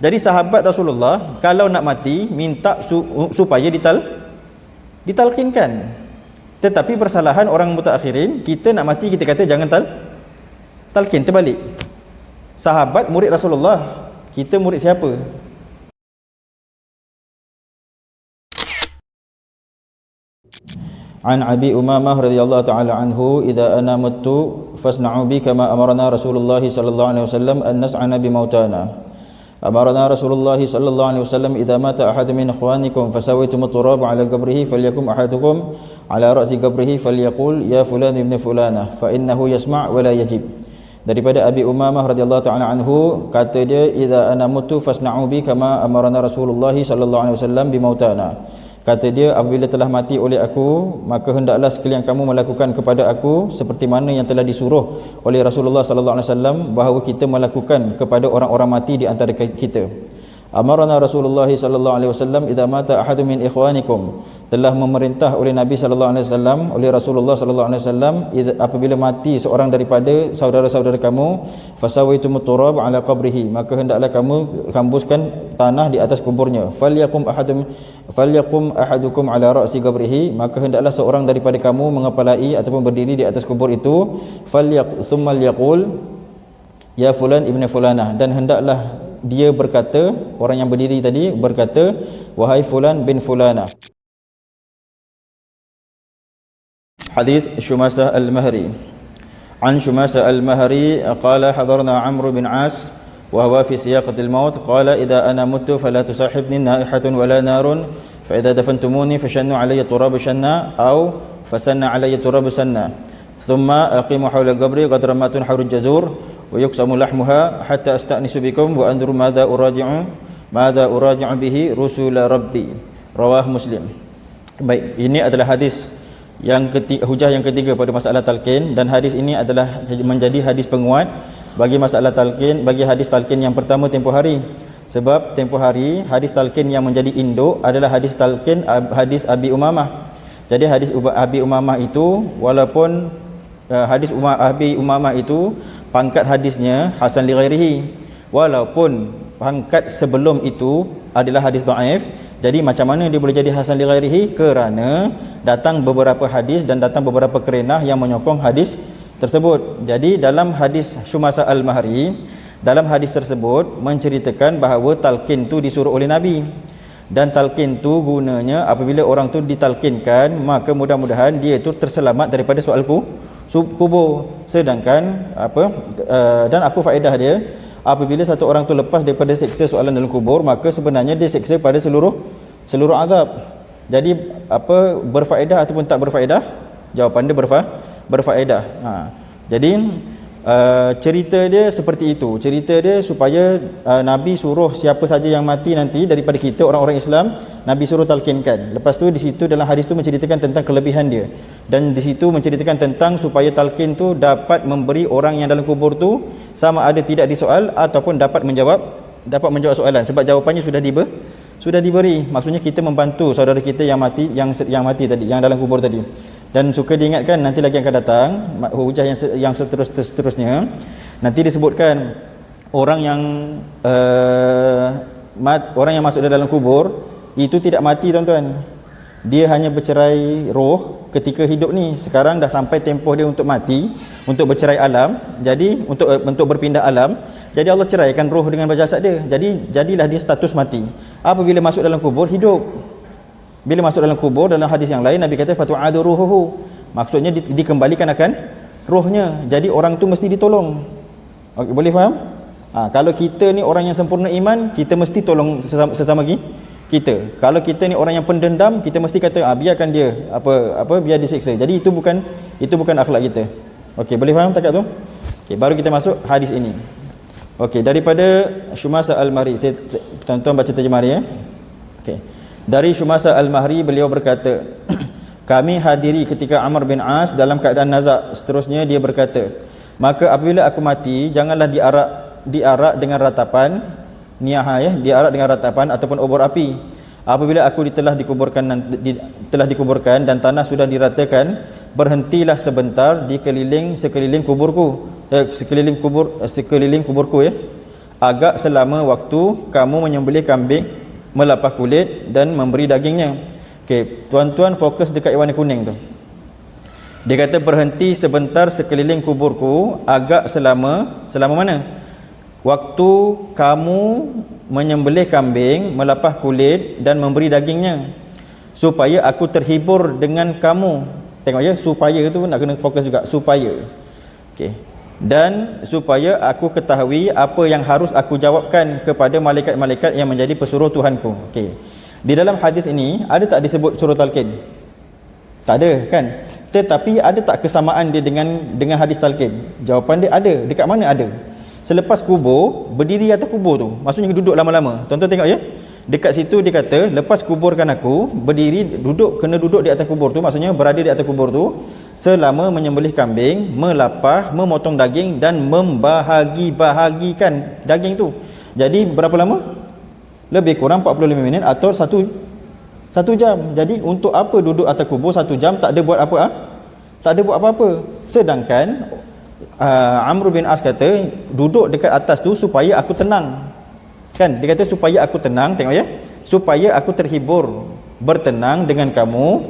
Jadi sahabat Rasulullah kalau nak mati minta supaya ditalkinkan. Tetapi persalahan orang mutaakhirin, kita nak mati kita kata jangan talkin, terbalik. Sahabat murid Rasulullah, kita murid siapa? An Abi Umamah radhiyallahu ta'ala anhu, idza ana muttu fasna'u bi kama amarna Rasulullah sallallahu alaihi wasallam an nas'ana bi mautana. Amarna Rasulullah sallallahu alaihi wasallam, idza mata ahad min ikhwanikum fasawaytum at-turab ala qabrihi falyakum ahadukum ala ra'si qabrihi falyaqul ya fulan ibn fulana fa innahu yasma' wa la yajib. Daripada Abi Umamah radhiyallahu ta'ala anhu, kata dia, idza ana mutu fasna'u bi kama amarna Rasulullah sallallahu alaihi wasallam bi mautana. Kata dia, apabila telah mati oleh aku, maka hendaklah sekalian kamu melakukan kepada aku seperti mana yang telah disuruh oleh Rasulullah sallallahu alaihi wasallam bahawa kita melakukan kepada orang-orang mati di antara kita. Amarna Rasulullah sallallahu alaihi wasallam, idza mata ahadun min ikhwanikum, telah memerintah oleh Nabi sallallahu alaihi wasallam, oleh Rasulullah sallallahu alaihi wasallam, apabila mati seorang daripada saudara-saudara kamu, fasawaitumut turab ala qabrihi, maka hendaklah kamu hembuskan tanah di atas kuburnya. Falyakum ahadukum ala ra'si qabrihi, maka hendaklah seorang daripada kamu mengepalai ataupun berdiri di atas kubur itu. Thumma yaqul ya fulan ibn fulanah, dan hendaklah dia berkata, orang yang berdiri tadi berkata, wahai fulan bin fulanah. Hadis Shumasah al-Mahri. An Shumasah al-Mahri qala hadarna Amr bin As wa huwa fi siyaqatil maut, qala idza ana mutu fala tusahibni naihatun wala narun fa idza dafantumuni fashannu alayya turab shanna aw fasanna alayya turab sanna thumma aqimu hawla qabri qadramatun harul jazur wa yuqsamu lahmuha hatta asta'nisu bikum wa anzuru madza uraji'u bihi rusul rabbi. Rawah Muslim. Baik, ini adalah hadis yang ketiga, hujah yang ketiga pada masalah talqin, dan hadis ini adalah menjadi hadis penguat bagi masalah talqin, bagi hadis talqin yang pertama tempoh hari. Sebab tempoh hari hadis talqin yang menjadi induk adalah hadis talqin hadis Abi Umamah. Jadi hadis Abi Umamah itu, walaupun hadis Abi Umamah itu pangkat hadisnya hasan li ghairihi, walaupun pangkat sebelum itu adalah hadis dhaif. Jadi macam mana dia boleh jadi hasan li ghairihi? Kerana datang beberapa hadis dan datang beberapa qerinah yang menyokong hadis tersebut. Jadi dalam hadis Shumasah al-Mahri, dalam hadis tersebut menceritakan bahawa talqin tu disuruh oleh Nabi, dan talqin tu gunanya apabila orang tu ditalqinkan, maka mudah-mudahan dia tu terselamat daripada soal kubur. Sedangkan dan apa faedah dia? Apabila satu orang tu lepas daripada seksa soalan dalam kubur, maka sebenarnya dia seksa pada seluruh azab. Jadi berfaedah ataupun tak berfaedah? Jawapan dia berfaedah. Jadi cerita dia seperti itu. Cerita dia supaya Nabi suruh siapa saja yang mati nanti daripada kita orang-orang Islam, Nabi suruh talqinkan. Lepas tu di situ dalam hadis tu menceritakan tentang kelebihan dia, dan di situ menceritakan tentang supaya talqin tu dapat memberi orang yang dalam kubur tu sama ada tidak disoal ataupun dapat menjawab soalan, sebab jawapannya sudah diberi. Maksudnya kita membantu saudara kita yang mati tadi, yang dalam kubur tadi. Dan suka diingatkan, nanti lagi akan datang hujah yang seterusnya, nanti disebutkan orang yang masuk dalam kubur itu tidak mati, tuan-tuan. Dia hanya bercerai roh ketika hidup ni. Sekarang dah sampai tempoh dia untuk mati, untuk bercerai alam. Jadi untuk berpindah alam. Jadi Allah ceraikan roh dengan jasad dia. Jadilah dia status mati. Apabila masuk dalam kubur, hidup. Bila masuk dalam kubur, dalam hadis yang lain Nabi kata fatu'adu ruhuhu, maksudnya dikembalikan akan rohnya. Jadi orang tu mesti ditolong. Okey, boleh faham? Kalau kita ni orang yang sempurna iman, kita mesti tolong sesama kita. Kalau kita ni orang yang pendendam, kita mesti kata biarkan dia biar disiksa. Jadi itu bukan akhlak kita. Okey, boleh faham takat tu? Okey, baru kita masuk hadis ini. Okey, daripada Shumasah al-Mahri, tuan-tuan baca terjemah dia. Okey. Dari Shumasah al-Mahri, beliau berkata, kami hadiri ketika Amr bin As dalam keadaan nazak. Seterusnya dia berkata, maka apabila aku mati, janganlah diarak dengan ratapan diarak dengan ratapan ataupun obor api. Apabila aku telah dikuburkan dan tanah sudah diratakan, berhentilah sebentar di sekeliling kuburku. Sekeliling kuburku. agak selama waktu kamu menyembelih kambing, melapah kulit dan memberi dagingnya. Okey, tuan-tuan fokus dekat warna kuning tu. Dia kata berhenti sebentar sekeliling kuburku agak selama mana? Waktu kamu menyembelih kambing, melapah kulit dan memberi dagingnya, supaya aku terhibur dengan kamu. Tengok ya, supaya tu nak kena fokus juga, supaya. Okey. Dan supaya aku ketahui apa yang harus aku jawabkan kepada malaikat-malaikat yang menjadi pesuruh Tuhanku. Okey. Di dalam hadis ini ada tak disebut surah talqin? Tak ada kan? Tetapi ada tak kesamaan dia dengan hadis talqin? Jawapan dia ada. Dekat mana ada? Selepas kubur, berdiri atas kubur tu, maksudnya duduk lama-lama. Tuan-tuan tengok ya, dekat situ dia kata lepas kuburkan aku, berdiri, kena duduk di atas kubur tu, maksudnya berada di atas kubur tu selama menyembelih kambing, melapah, memotong daging dan membahagi-bahagikan daging tu. Jadi berapa lama? Lebih kurang 45 minit atau satu jam. Jadi untuk apa duduk atas kubur 1 jam, tak ada buat apa? Tak ada buat apa-apa. Sedangkan Amr bin As kata duduk dekat atas tu supaya aku tenang. Kan dia kata supaya aku tenang, tengok ya, supaya aku terhibur, bertenang dengan kamu,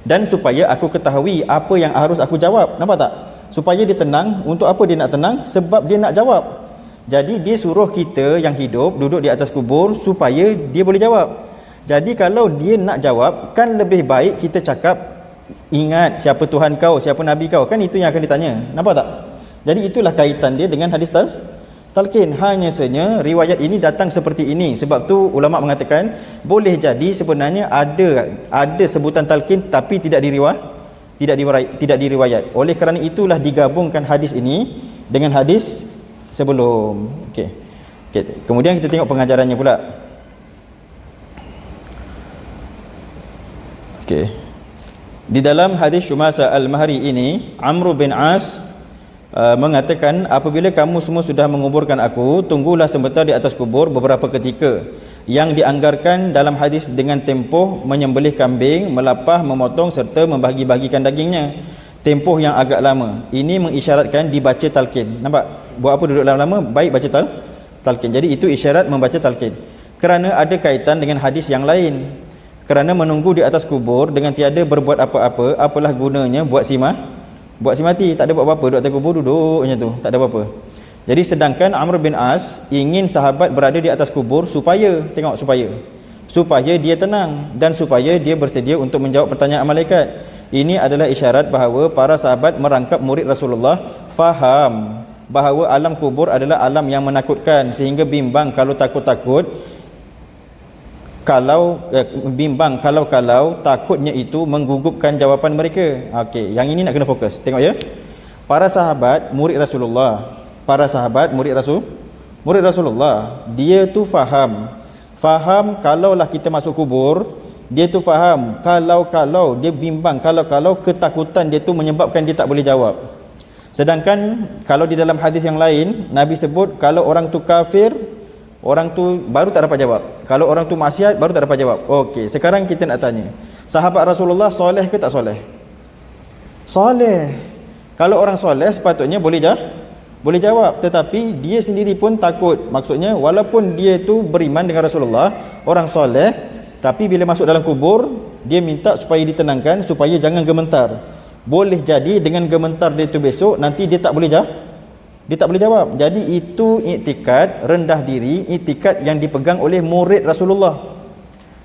dan supaya aku ketahui apa yang harus aku jawab. Nampak tak? Supaya dia tenang. Untuk apa dia nak tenang? Sebab dia nak jawab. Jadi dia suruh kita yang hidup duduk di atas kubur supaya dia boleh jawab. Jadi kalau dia nak jawab, kan lebih baik kita cakap, ingat siapa Tuhan kau, siapa Nabi kau. Kan itu yang akan ditanya. Nampak tak? Jadi itulah kaitan dia dengan hadis talqin. Hanya saja riwayat ini datang seperti ini. Sebab tu ulama mengatakan boleh jadi sebenarnya ada sebutan talqin tapi tidak diriwayat. Oleh kerana itulah digabungkan hadis ini dengan hadis sebelum. Okey. Kemudian kita tengok pengajarannya pula. Okey. Di dalam hadis Shumasa Al-Mahri ini, Amr bin As mengatakan, apabila kamu semua sudah menguburkan aku, tunggulah sebentar di atas kubur beberapa ketika, yang dianggarkan dalam hadis dengan tempoh menyembelih kambing, melapah, memotong serta membahagi-bahagikan dagingnya, tempoh yang agak lama. Ini mengisyaratkan dibaca talqin. Nampak? Buat apa duduk lama-lama? Baik baca talqin. Jadi itu isyarat membaca talqin. Kerana ada kaitan dengan hadis yang lain. Kerana menunggu di atas kubur dengan tiada berbuat apa-apa, apalah gunanya buat si mati. Tak ada buat apa-apa, duduk atas kubur, duduk macam tu, tak ada apa-apa. Jadi sedangkan Amr bin As ingin sahabat berada di atas kubur supaya dia tenang dan supaya dia bersedia untuk menjawab pertanyaan malaikat. Ini adalah isyarat bahawa para sahabat merangkap murid Rasulullah faham bahawa alam kubur adalah alam yang menakutkan, sehingga bimbang kalau takutnya itu menggugupkan jawapan mereka. Okey, yang ini nak kena fokus. Tengok ya. Para sahabat murid Rasulullah, murid Rasulullah, dia tu faham kalaulah kita masuk kubur, dia tu faham kalau dia bimbang, kalau ketakutan dia tu menyebabkan dia tak boleh jawab. Sedangkan kalau di dalam hadis yang lain Nabi sebut kalau orang tu kafir, orang tu baru tak dapat jawab. Kalau orang tu maksiat, baru tak dapat jawab. Okey, sekarang kita nak tanya, sahabat Rasulullah soleh ke tak soleh? Soleh. Kalau orang soleh sepatutnya boleh jawab. Tetapi dia sendiri pun takut. Maksudnya walaupun dia tu beriman dengan Rasulullah, orang soleh, tapi bila masuk dalam kubur, dia minta supaya ditenangkan, supaya jangan gementar. Boleh jadi dengan gementar dia tu besok, nanti dia tak boleh jawab. Jadi itu iktikad rendah diri, iktikad yang dipegang oleh murid Rasulullah.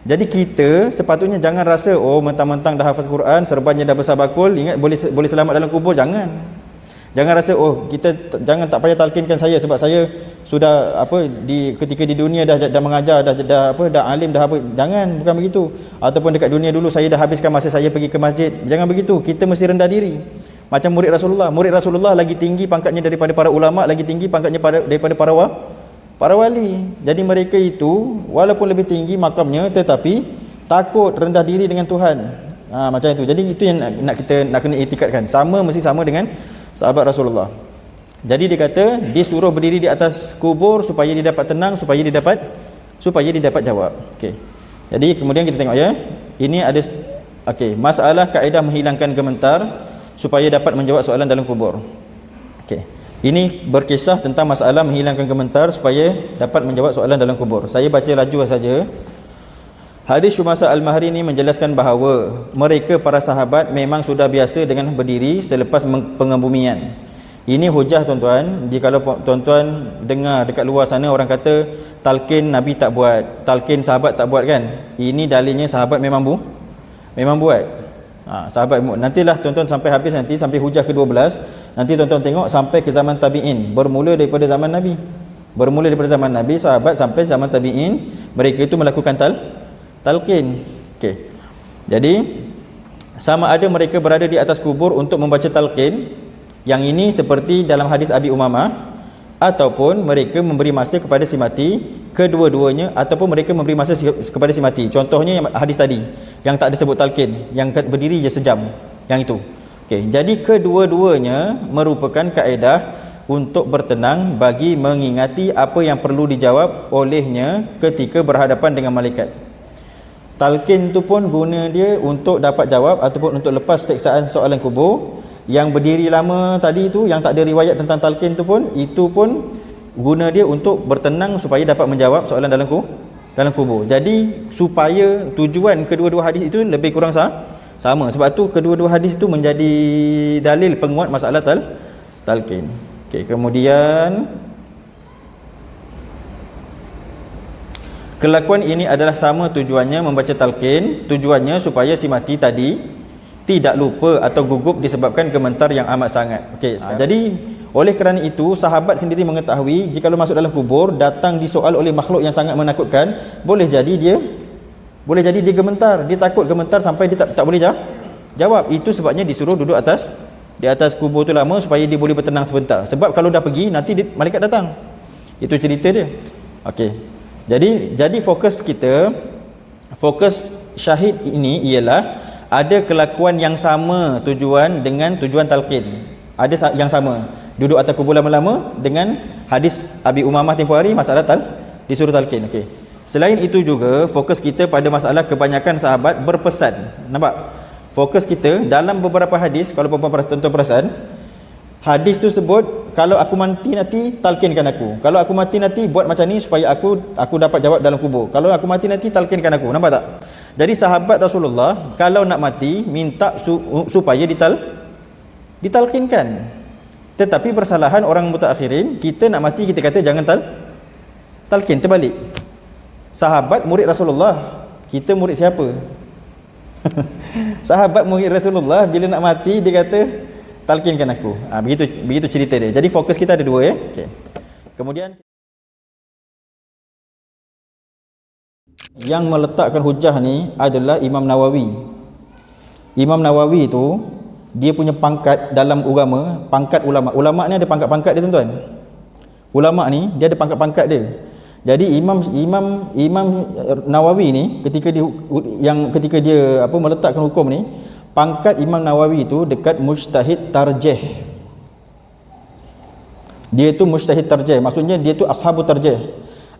Jadi kita sepatutnya jangan rasa mentang-mentang dah hafaz Quran, serbannya dah besar bakul, ingat boleh selamat dalam kubur. Jangan rasa kita jangan tak payah talqinkan saya sebab saya sudah ketika di dunia dah mengajar, dah alim, dah apa. Jangan, bukan begitu. Ataupun dekat dunia dulu saya dah habiskan masa saya pergi ke masjid. Jangan begitu. Kita mesti rendah diri. Macam murid Rasulullah lagi tinggi pangkatnya daripada para ulama, lagi tinggi pangkatnya daripada para wali. Jadi mereka itu walaupun lebih tinggi makamnya, tetapi takut, rendah diri dengan Tuhan. Macam itu. Jadi itu yang nak kena iktikadkan. Mesti sama dengan sahabat Rasulullah. Jadi dia kata disuruh berdiri di atas kubur supaya dia dapat tenang, supaya dia dapat jawab. Okey. Jadi kemudian kita tengok ya. Ini ada masalah kaedah menghilangkan gementar supaya dapat menjawab soalan dalam kubur. Okey. Ini berkisah tentang masalah menghilangkan gemetar supaya dapat menjawab soalan dalam kubur. Saya baca laju saja. Hadis Shumasa Al-Mahri ini menjelaskan bahawa mereka para sahabat memang sudah biasa dengan berdiri selepas pengebumian. Ini hujah tuan-tuan. Jika tuan-tuan dengar dekat luar sana orang kata talqin Nabi tak buat, talqin sahabat tak buat kan? Ini dalilnya sahabat memang buat. Sahabat nantilah tuan-tuan sampai habis, nanti sampai hujah ke-12, nanti tuan-tuan tengok sampai ke zaman tabi'in, bermula daripada zaman Nabi, sahabat sampai zaman tabi'in, mereka itu melakukan talqin. Okey. Jadi sama ada mereka berada di atas kubur untuk membaca talqin, yang ini seperti dalam hadis Abi Umamah, ataupun mereka memberi masa kepada si mati, kedua-duanya, ataupun mereka memberi masa kepada si mati. Contohnya yang hadis tadi yang tak disebut talqin, yang berdiri je sejam, yang itu. Okey, jadi kedua-duanya merupakan kaedah untuk bertenang bagi mengingati apa yang perlu dijawab olehnya ketika berhadapan dengan malaikat. Talqin tu pun guna dia untuk dapat jawab ataupun untuk lepas seksaan soalan kubur. Yang berdiri lama tadi tu, yang tak ada riwayat tentang talqin tu pun, itu pun guna dia untuk bertenang supaya dapat menjawab soalan dalam kubur. Jadi supaya tujuan kedua-dua hadis itu lebih kurang sama. Sebab tu kedua-dua hadis itu menjadi dalil penguat masalah talqin. Okey, kemudian kelakuan ini adalah sama tujuannya membaca talqin, tujuannya supaya si mati tadi tidak lupa atau gugup disebabkan gemetar yang amat sangat. Okey, jadi oleh kerana itu sahabat sendiri mengetahui jika masuk dalam kubur datang disoal oleh makhluk yang sangat menakutkan, boleh jadi dia gemetar, dia takut gemetar sampai dia tak boleh jawab. Itu sebabnya disuruh duduk di atas kubur tu lama supaya dia boleh bertenang sebentar. Sebab kalau dah pergi nanti malaikat datang. Itu cerita dia. Okey. Jadi fokus syahid ini ialah ada kelakuan yang sama tujuan dengan tujuan talqin. Ada yang sama. Duduk atas kubur lama-lama dengan hadis Abi Umamah tempoh hari masalah disuruh talqin. Okey. Selain itu juga fokus kita pada masalah kebanyakan sahabat berpesan. Nampak? Fokus kita dalam beberapa hadis, kalau tuan-tuan perasan, hadis tu sebut kalau aku mati nanti talqinkan aku. Kalau aku mati nanti buat macam ni supaya aku dapat jawab dalam kubur. Kalau aku mati nanti talqinkan aku. Nampak tak? Jadi sahabat Rasulullah kalau nak mati minta supaya ditalqinkan. Tetapi persalahan orang mutaakhirin, kita nak mati kita kata jangan talqin, terbalik. Sahabat murid Rasulullah, kita murid siapa? Sahabat murid Rasulullah bila nak mati dia kata talqinkan aku. Begitu cerita dia. Jadi fokus kita ada dua ya. Okey. Kemudian yang meletakkan hujah ni adalah Imam Nawawi. Imam Nawawi tu dia punya pangkat dalam agama, pangkat ulama. Ulama ni ada pangkat-pangkat dia tuan-tuan. Ulama ni dia ada pangkat-pangkat dia. Jadi Imam Nawawi ni ketika dia meletakkan hukum ni, pangkat Imam Nawawi tu dekat mujtahid tarjih. Dia tu mujtahid tarjih, maksudnya dia tu ashabu tarjih.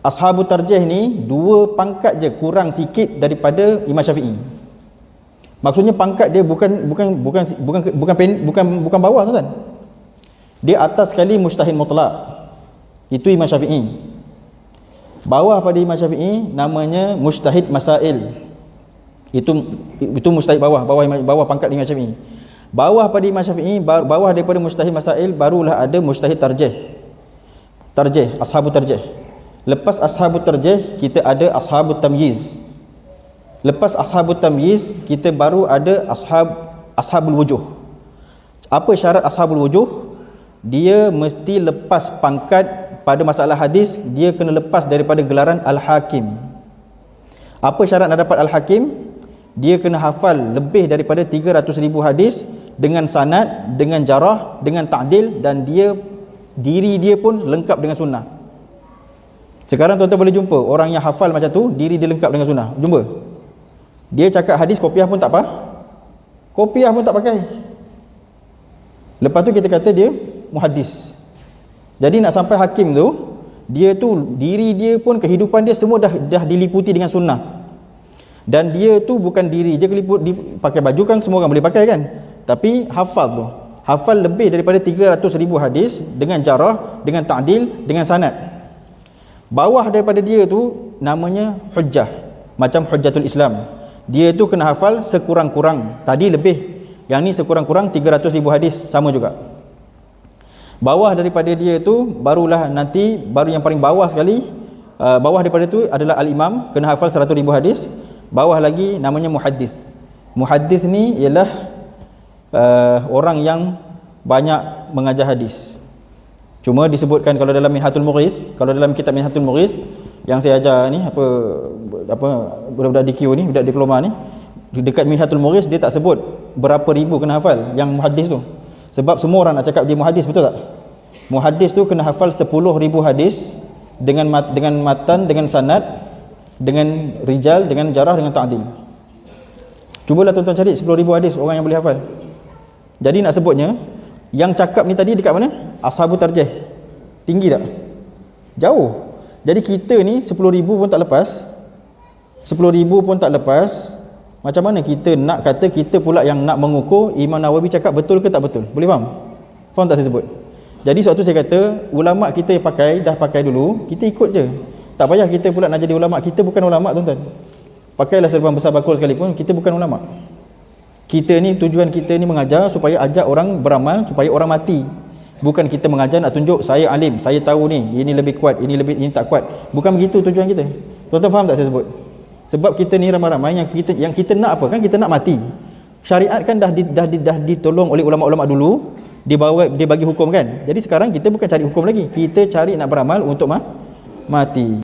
Ashabu tarjih ni dua pangkat je kurang sikit daripada Imam Syafi'i. Maksudnya pangkat dia bukan bawah tuan. Dia atas sekali mujtahid mutlak. Itu Imam Syafi'i. Bawah pada Imam Syafi'i namanya mujtahid masail. Itu mujtahid bawah pangkat Imam Syafi'i. Bawah pada Imam Syafi'i, bawah daripada mujtahid masail barulah ada mujtahid tarjih. Ashabu tarjih. Lepas ashabut tarjih kita ada ashabut tamyiz. Lepas ashabut tamyiz kita baru ada ashabul wujuh. Apa syarat ashabul wujuh? Dia mesti lepas pangkat pada masalah hadis, dia kena lepas daripada gelaran al-hakim. Apa syarat nak dapat al-hakim? Dia kena hafal lebih daripada 300,000 hadis dengan sanad, dengan jarah, dengan ta'dil, dan diri dia pun lengkap dengan sunnah. Sekarang tuan-tuan boleh jumpa orang yang hafal macam tu, diri dia lengkap dengan sunnah. Jumpa. Dia cakap hadis kopiah pun tak pakai. Lepas tu kita kata dia muhaddis. Jadi nak sampai hakim tu, dia tu diri dia pun, kehidupan dia semua dah diliputi dengan sunnah. Dan dia tu bukan diri je keliput, pakai baju kan semua orang boleh pakai kan, tapi hafal hafal lebih daripada 300,000 hadis dengan jarah, dengan ta'dil, dengan sanad. Bawah daripada dia tu namanya hujjah, macam Hujjatul Islam. Dia tu kena hafal sekurang-kurang, tadi lebih, yang ni sekurang-kurang 300,000 hadis, sama juga. Bawah daripada dia tu barulah nanti, baru yang paling bawah sekali, bawah daripada tu adalah al-imam, kena hafal 100,000 hadis. Bawah lagi namanya muhaddis. Muhaddis ni ialah orang yang banyak mengajar hadis. Cuma disebutkan kalau dalam Minhatul Mughis, kalau dalam kitab Minhatul Mughis yang saya ajar ni, apa budak-budak DQ ni, budak diploma ni, dekat Minhatul Mughis dia tak sebut berapa ribu kena hafal yang muhaddis tu. Sebab semua orang nak cakap dia muhaddis, betul tak? Muhaddis tu kena hafal 10,000 hadis dengan matan, dengan sanad, dengan rijal, dengan jarah, dengan ta'dil. Cubalah tuan-tuan cari 10,000 hadis orang yang boleh hafal. Jadi nak sebutnya, yang cakap ni tadi dekat mana? Ashabu tarjih. Tinggi tak? Jauh. Jadi kita ni 10,000 pun tak lepas. 10,000 pun tak lepas. Macam mana kita nak kata kita pula yang nak mengukur Imam Nawawi cakap betul ke tak betul? Boleh faham? Faham tak saya sebut? Jadi sebab tu saya kata, ulama kita dah pakai dulu, kita ikut je. Tak payah kita pula nak jadi ulama. Kita bukan ulama, tuan-tuan. Pakailah serban besar bakul sekalipun, kita bukan ulama. Kita ni, tujuan kita ni mengajar supaya ajak orang beramal, supaya orang mati. Bukan kita mengajar nak tunjuk saya alim, saya tahu ni, ini lebih kuat, ini tak kuat. Bukan begitu tujuan kita. Tuan-tuan faham tak saya sebut? Sebab kita ni ramai-ramai yang kita nak apa? Kan kita nak mati. Syariat kan dah ditolong oleh ulama-ulama dulu, dia bagi hukum kan. Jadi sekarang kita bukan cari hukum lagi, kita cari nak beramal untuk mati.